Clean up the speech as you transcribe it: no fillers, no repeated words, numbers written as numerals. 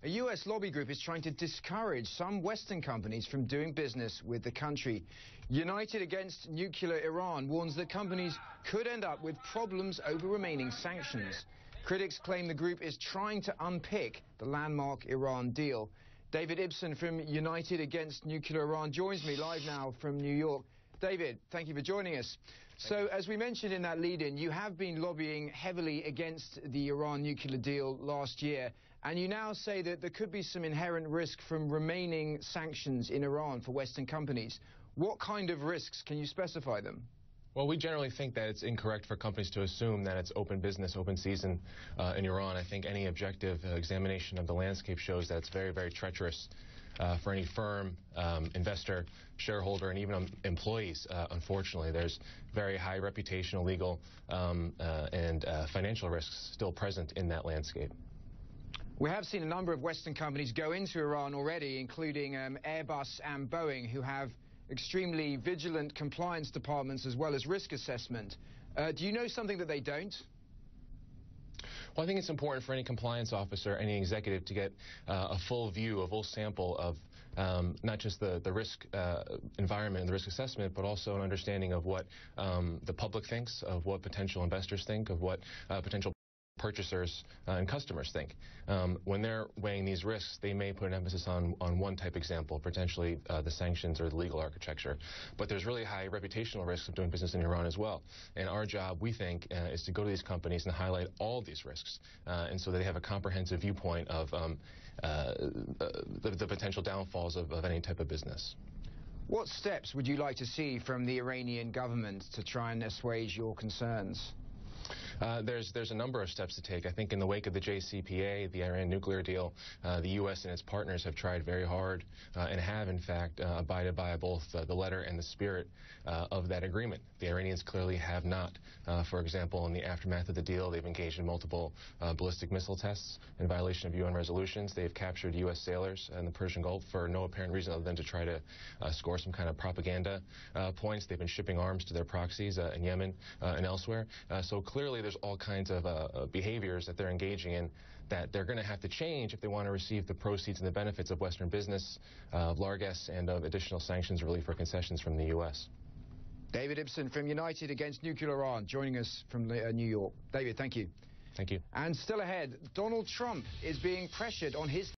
A U.S. lobby group is trying to discourage some Western companies from doing business with the country. United Against Nuclear Iran warns that companies could end up with problems over remaining sanctions. Critics claim the group is trying to unpick the landmark Iran deal. David Ibsen from United Against Nuclear Iran joins me live now from New York. David, thank you for joining us. So, as we mentioned in that lead-in, you have been lobbying heavily against the Iran nuclear deal last year, and you now say that there could be some inherent risk from remaining sanctions in Iran for Western companies. What kind of risks? Can you specify them? Well, we generally think that it's incorrect for companies to assume that it's open business, open season in Iran. I think any objective examination of the landscape shows that it's very, very treacherous for any firm, investor, shareholder, and even employees. Unfortunately, there's very high reputational, legal, and financial risks still present in that landscape. We have seen a number of Western companies go into Iran already, including Airbus and Boeing, who have extremely vigilant compliance departments as well as risk assessment. Do you know something that they don't? Well, I think it's important for any compliance officer, any executive, to get a full view, a full sample of not just the risk environment and the risk assessment, but also an understanding of what the public thinks, of what potential investors think, of what potential purchasers and customers think. When they're weighing these risks, they may put an emphasis on one type example, potentially the sanctions or the legal architecture. But there's really high reputational risks of doing business in Iran as well. And our job, we think, is to go to these companies and highlight all these risks, and so that they have a comprehensive viewpoint of the potential downfalls of any type of business. What steps would you like to see from the Iranian government to try and assuage your concerns? There's a number of steps to take. I think in the wake of the JCPA, the Iran nuclear deal, the U.S. and its partners have tried very hard and have, in fact, abided by both the letter and the spirit of that agreement. The Iranians clearly have not. For example, in the aftermath of the deal, they've engaged in multiple ballistic missile tests in violation of UN resolutions. They've captured U.S. sailors in the Persian Gulf for no apparent reason other than to try to score some kind of propaganda points. They've been shipping arms to their proxies in Yemen and elsewhere. So clearly there's all kinds of behaviors that they're engaging in that they're going to have to change if they want to receive the proceeds and the benefits of Western business, of Largess, and of additional sanctions relief or concessions from the U.S. David Ibsen from United Against Nuclear Iran joining us from New York. David, thank you. Thank you. And still ahead, Donald Trump is being pressured on his